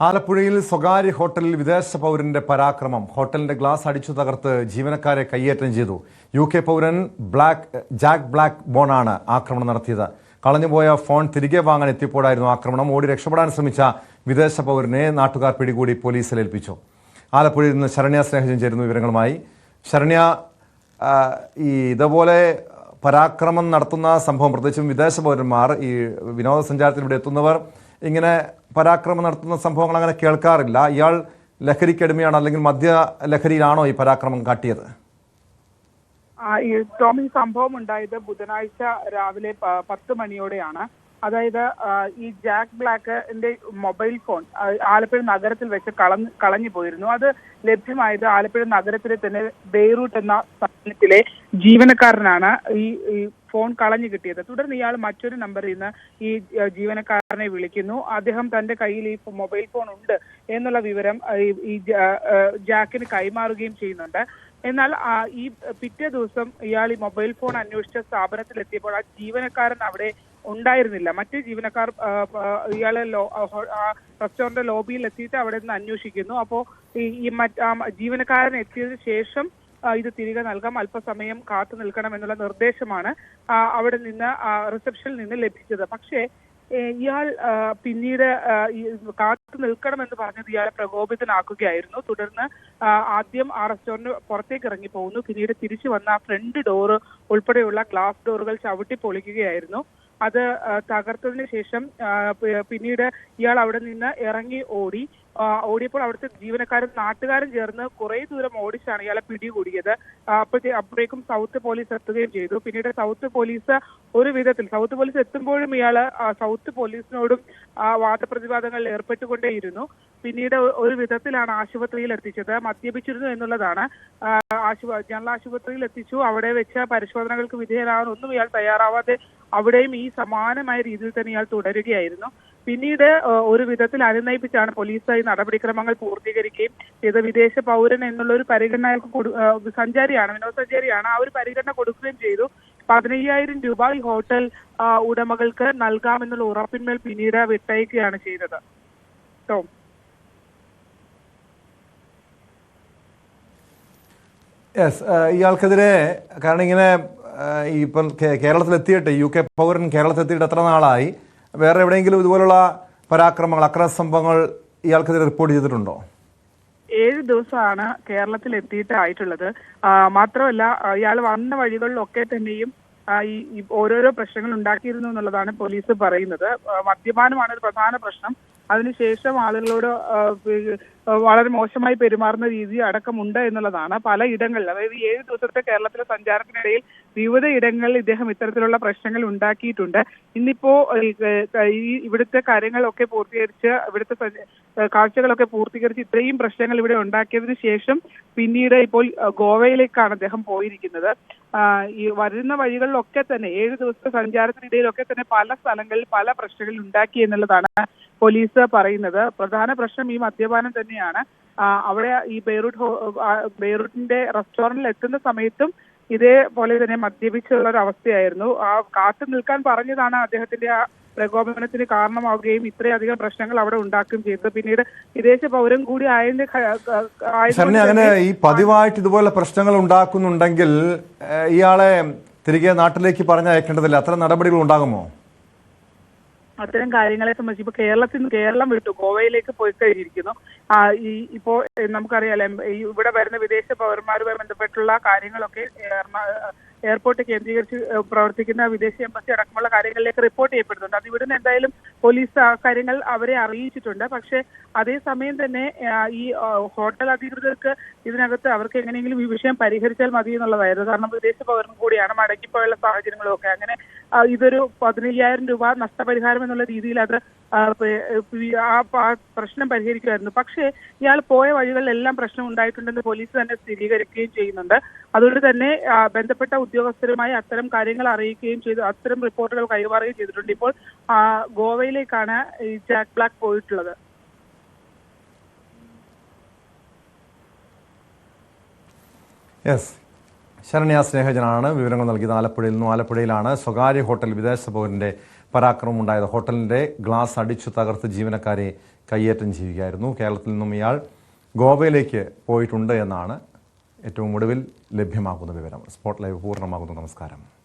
ആലപ്പുഴയിൽ സ്വകാര്യ ഹോട്ടലിൽ വിദേശ പൗരന്റെ പരാക്രമം. ഹോട്ടലിന്റെ ഗ്ലാസ് അടിച്ചു തകർത്ത് ജീവനക്കാരെ കയ്യേറ്റം ചെയ്തു. UK പൗരൻ ജാക്ക് ബ്ലാക്ക് ബോണാണ് ആക്രമണം നടത്തിയത്. കളഞ്ഞുപോയ ഫോൺ തിരികെ വാങ്ങാൻ എത്തിയപ്പോഴായിരുന്നു ആക്രമണം. ഓടി രക്ഷപ്പെടാൻ ശ്രമിച്ച വിദേശ പൗരനെ നാട്ടുകാർ പിടികൂടി പോലീസിൽ ഏൽപ്പിച്ചു. ആലപ്പുഴയിൽ നിന്ന് ശരണ്യ സ്നേഹജൻ ചേരുന്നു വിവരങ്ങളുമായി. ശരണ്യ, ഇതുപോലെ പരാക്രമം നടത്തുന്ന സംഭവം, പ്രത്യേകിച്ചും വിദേശ പൗരന്മാർ, ഈ വിനോദസഞ്ചാരത്തിൽ ഇവിടെ എത്തുന്നവർ ഇങ്ങനെ പരാക്രമം നടത്തുന്ന സംഭവങ്ങൾ അങ്ങനെ കേൾക്കാറില്ല. ഇയാൾ ലഹരിക്കടിമയാണോ അല്ലെങ്കിൽ മദ്യ ലഹരിയിലാണോ ഈ പരാക്രമം കാട്ടിയത്? ടോമി, സംഭവം ഉണ്ടായത് ബുധനാഴ്ച രാവിലെ 10 മണിയോടെയാണ്. അതായത് ഈ ജാക്ക് ബ്ലാക്കിന്റെ മൊബൈൽ ഫോൺ ആലപ്പുഴ നഗരത്തിൽ വെച്ച് കളഞ്ഞു പോയിരുന്നു. അത് ലഭ്യമായത് ആലപ്പുഴ നഗരത്തിലെ തന്നെ ബെയ്റൂട്ട് എന്ന സ്ഥാപനത്തിലെ ജീവനക്കാരനാണ് ഈ ഫോൺ കളഞ്ഞു കിട്ടിയത്. തുടർന്ന് ഇയാൾ മറ്റൊരു നമ്പറിൽ നിന്ന് ഈ ജീവനക്കാരനെ വിളിക്കുന്നു. അദ്ദേഹം തന്റെ കയ്യിൽ ഈ മൊബൈൽ ഫോൺ ഉണ്ട് എന്നുള്ള വിവരം ഈ ജാക്കിന് കൈമാറുകയും ചെയ്യുന്നുണ്ട്. എന്നാൽ ഈ പിറ്റേ ദിവസം ഇയാൾ ഈ മൊബൈൽ ഫോൺ അന്വേഷിച്ച സ്ഥാപനത്തിലെത്തിയപ്പോൾ ആ ജീവനക്കാരൻ അവിടെ ഉണ്ടായിരുന്നില്ല. മറ്റു ജീവനക്കാർ ഇയാളെ റെസ്റ്റോറന്റ് ലോബിയിൽ എത്തിയിട്ട് അവിടെ നിന്ന് അന്വേഷിക്കുന്നു. അപ്പോൾ ഈ ജീവനക്കാരൻ എത്തിയതിനു ശേഷം ഇത് തിരികെ നൽകാം, അല്പസമയം കാത്തു നിൽക്കണം എന്നുള്ള നിർദ്ദേശമാണ് അവിടെ നിന്ന് റിസപ്ഷനിൽ നിന്ന് ലഭിച്ചത്. പക്ഷേ ഇയാൾ പിന്നീട് കാത്തു നിൽക്കണമെന്ന് പറഞ്ഞത് ഇയാളെ പ്രകോപിതനാക്കുകയായിരുന്നു. തുടർന്ന് ആദ്യം ആ റെസ്റ്റോറന്റ് പുറത്തേക്ക് ഇറങ്ങി പോകുന്നു. പിന്നീട് തിരിച്ചു വന്ന ഫ്രണ്ട് ഡോറ് ഉൾപ്പെടെയുള്ള ഗ്ലാസ് ഡോറുകൾ ചവിട്ടി പൊളിക്കുകയായിരുന്നു. അത് തകർത്തതിന് ശേഷം പിന്നീട് ഇയാൾ അവിടെ നിന്ന് ഇറങ്ങി ഓടിയപ്പോൾ അവിടുത്തെ ജീവനക്കാരും നാട്ടുകാരും ചേർന്ന് കുറെ ദൂരം ഓടിച്ചാണ് ഇയാളെ പിടികൂടിയത്. അപ്പോഴേക്കും സൗത്ത് പോലീസ് എത്തുകയും ചെയ്തു. പിന്നീട് സൗത്ത് പോലീസ് എത്തുമ്പോഴും ഇയാള് സൗത്ത് പോലീസിനോടും വാദപ്രതിവാദങ്ങളിൽ ഏർപ്പെട്ടുകൊണ്ടേയിരുന്നു. പിന്നീട് ഒരു വിധത്തിലാണ് ആശുപത്രിയിൽ എത്തിച്ചത്. മദ്യപിച്ചിരുന്നു എന്നുള്ളതാണ്. ജനറൽ ആശുപത്രിയിൽ എത്തിച്ചു. അവിടെ വെച്ച് പരിശോധനകൾക്ക് വിധേയനാകാൻ ഒന്നും ഇയാൾ തയ്യാറാവാതെ അവിടെയും ഈ സമാനമായ രീതിയിൽ തന്നെ ഇയാൾ തുടരുകയായിരുന്നു. പിന്നീട് ഒരു വിധത്തിൽ അനുനയിപ്പിച്ചാണ് പോലീസ് ഈ നടപടിക്രമങ്ങൾ പൂർത്തീകരിക്കുകയും ചെയ്ത്. വിദേശ പൗരൻ എന്നുള്ള ഒരു പരിഗണന വിനോദസഞ്ചാരിയാണ്, ആ ഒരു പരിഗണന കൊടുക്കുകയും ചെയ്തു. 15,000 രൂപ ഈ ഹോട്ടൽ ഉടമകൾക്ക് നൽകാമെന്നുള്ള ഉറപ്പിന്മേൽ പിന്നീട് വിട്ടയക്കുകയാണ് ചെയ്തത്. ഇയാൾക്കെതിരെ, കാരണം ഇങ്ങനെ ഇപ്പം കേരളത്തിലെത്തിയിട്ട് UK പൗരൻ കേരളത്തിലെത്തിയിട്ട് എത്ര നാളായി? വേറെ എവിടെയെങ്കിലും ഇതുപോലുള്ള പരാക്രമങ്ങൾ, അക്രമ സംഭവങ്ങൾ ഇയാൾക്കെതിരെ റിപ്പോർട്ട് ചെയ്തിട്ടുണ്ടോ? 7 ദിവസമാണ് കേരളത്തിൽ എത്തിയിട്ടായിട്ടുള്ളത്. മാത്രമല്ല ഇയാൾ വന്ന വഴികളിലൊക്കെ തന്നെയും ഈ ഓരോരോ പ്രശ്നങ്ങൾ ഉണ്ടാക്കിയിരുന്നു എന്നുള്ളതാണ് പോലീസ് പറയുന്നത്. മദ്യപാനമാണ് ഒരു പ്രധാന പ്രശ്നം. അതിനുശേഷം ആളുകളോട് വളരെ മോശമായി പെരുമാറുന്ന രീതി അടക്കമുണ്ട് എന്നുള്ളതാണ്. പലയിടങ്ങളിൽ, അതായത് 7 ദിവസത്തെ കേരളത്തിലെ സഞ്ചാരത്തിനിടയിൽ വിവിധ ഇടങ്ങളിൽ ഇദ്ദേഹം ഇത്തരത്തിലുള്ള പ്രശ്നങ്ങൾ ഉണ്ടാക്കിയിട്ടുണ്ട്. ഇന്നിപ്പോ ഇവിടുത്തെ കാര്യങ്ങളൊക്കെ പൂർത്തീകരിച്ച്, ഇവിടുത്തെ കാഴ്ചകളൊക്കെ പൂർത്തീകരിച്ച് ഇത്രയും പ്രശ്നങ്ങൾ ഇവിടെ ഉണ്ടാക്കിയതിനു ശേഷം പിന്നീട് ഇപ്പോൾ ഗോവയിലേക്കാണ് അദ്ദേഹം പോയിരിക്കുന്നത്. ഈ വരുന്ന വഴികളിലൊക്കെ തന്നെ 7 ദിവസത്തെ സഞ്ചാരത്തിനിടയിലൊക്കെ തന്നെ പല സ്ഥലങ്ങളിൽ പല പ്രശ്നങ്ങൾ ഉണ്ടാക്കി എന്നുള്ളതാണ് പോലീസ് പറയുന്നത്. പ്രധാന പ്രശ്നം ഈ മദ്യപാനം തന്നെയാണ്. അവിടെ ഈ ബെയ്റൂട്ടിന്റെ റെസ്റ്റോറന്റിൽ എത്തുന്ന സമയത്തും ഇതേപോലെ തന്നെ മദ്യപിച്ചുള്ള ഒരു അവസ്ഥയായിരുന്നു. കാത്തു നിൽക്കാൻ പറഞ്ഞതാണ് അദ്ദേഹത്തിന്റെ ആ പ്രകോപനത്തിന് കാരണമാവുകയും ഇത്രയധികം പ്രശ്നങ്ങൾ അവിടെ ഉണ്ടാക്കുകയും ചെയ്തത്. പിന്നീട് വിദേശ പൗരൻ കൂടി അങ്ങനെ ഈ പതിവായിട്ട് ഇതുപോലെ പ്രശ്നങ്ങൾ ഉണ്ടാക്കുന്നുണ്ടെങ്കിൽ ഇയാളെ തിരികെ നാട്ടിലേക്ക് പറഞ്ഞയക്കേണ്ടതില്ല. അത്തരം നടപടികൾ ഉണ്ടാകുമോ? അത്തരം കാര്യങ്ങളെ സംബന്ധിച്ച് ഇപ്പൊ കേരളം വിട്ടു ഗോവയിലേക്ക് പോയി കഴിഞ്ഞിരിക്കുന്നു. ഇപ്പോ നമുക്കറിയാലോ, ഇവിടെ വരുന്ന വിദേശ പൗരന്മാരുമായി ബന്ധപ്പെട്ടുള്ള കാര്യങ്ങളൊക്കെ എയർപോർട്ട് കേന്ദ്രീകരിച്ച് പ്രവർത്തിക്കുന്ന വിദേശ എംബസി അടക്കമുള്ള കാര്യങ്ങളിലേക്ക് റിപ്പോർട്ട് ചെയ്യപ്പെടുന്നുണ്ട്. അത് ഇവിടുന്ന് എന്തായാലും പോലീസ് ആ കാര്യങ്ങൾ അവരെ അറിയിച്ചിട്ടുണ്ട്. പക്ഷെ അതേസമയം തന്നെ ഈ ഹോട്ടൽ അധികൃതർക്ക് ഇതിനകത്ത് അവർക്ക് എങ്ങനെയെങ്കിലും ഈ വിഷയം പരിഹരിച്ചാൽ മതി എന്നുള്ളതായിരുന്നു. കാരണം വിദേശ പൗരൻ കൂടിയാണ്, മടങ്ങിപ്പോയുള്ള സാഹചര്യങ്ങളും ഒക്കെ. അങ്ങനെ ഇതൊരു 15,000 രൂപ നഷ്ടപരിഹാരം എന്നുള്ള രീതിയിൽ അത് ആ പ്രശ്നം പരിഹരിക്കുമായിരുന്നു. പക്ഷേ ഇയാൾ പോയ വഴികളിലെല്ലാം പ്രശ്നം ഉണ്ടായിട്ടുണ്ടെന്ന് പോലീസ് തന്നെ സ്ഥിരീകരിക്കുകയും ചെയ്യുന്നുണ്ട്. അതുകൊണ്ട് തന്നെ ബന്ധപ്പെട്ട ഉദ്യോഗസ്ഥരുമായി അത്തരം കാര്യങ്ങൾ അറിയിക്കുകയും ചെയ്തു, അത്തരം റിപ്പോർട്ടുകൾ കൈമാറുകയും ചെയ്തിട്ടുണ്ട്. ഇപ്പോൾ ഗോവയിലേക്കാണ് ഈ ജാക്ക് ബ്ലാക്ക് പോയിട്ടുള്ളത്. ശരണ്യ സ്നേഹജനാണ് വിവരങ്ങൾ നൽകിയത്. ആലപ്പുഴയിൽ നിന്നും. ആലപ്പുഴയിലാണ് സ്വകാര്യ ഹോട്ടൽ വിദേശ പൗരന്റെ പരാക്രമം ഉണ്ടായത്. ഹോട്ടലിന്റെ ഗ്ലാസ് അടിച്ചു തകർത്ത് ജീവനക്കാരെ കയ്യേറ്റം ചെയ്യുകയായിരുന്നു. കേരളത്തിൽ നിന്നും ഇയാൾ ഗോവയിലേക്ക് പോയിട്ടുണ്ട് എന്നാണ് ഏറ്റവും ഒടുവിൽ ലഭ്യമാകുന്ന വിവരം. സ്പോട്ട് ലൈവ് പൂർണ്ണമാകുന്നു. നമസ്കാരം.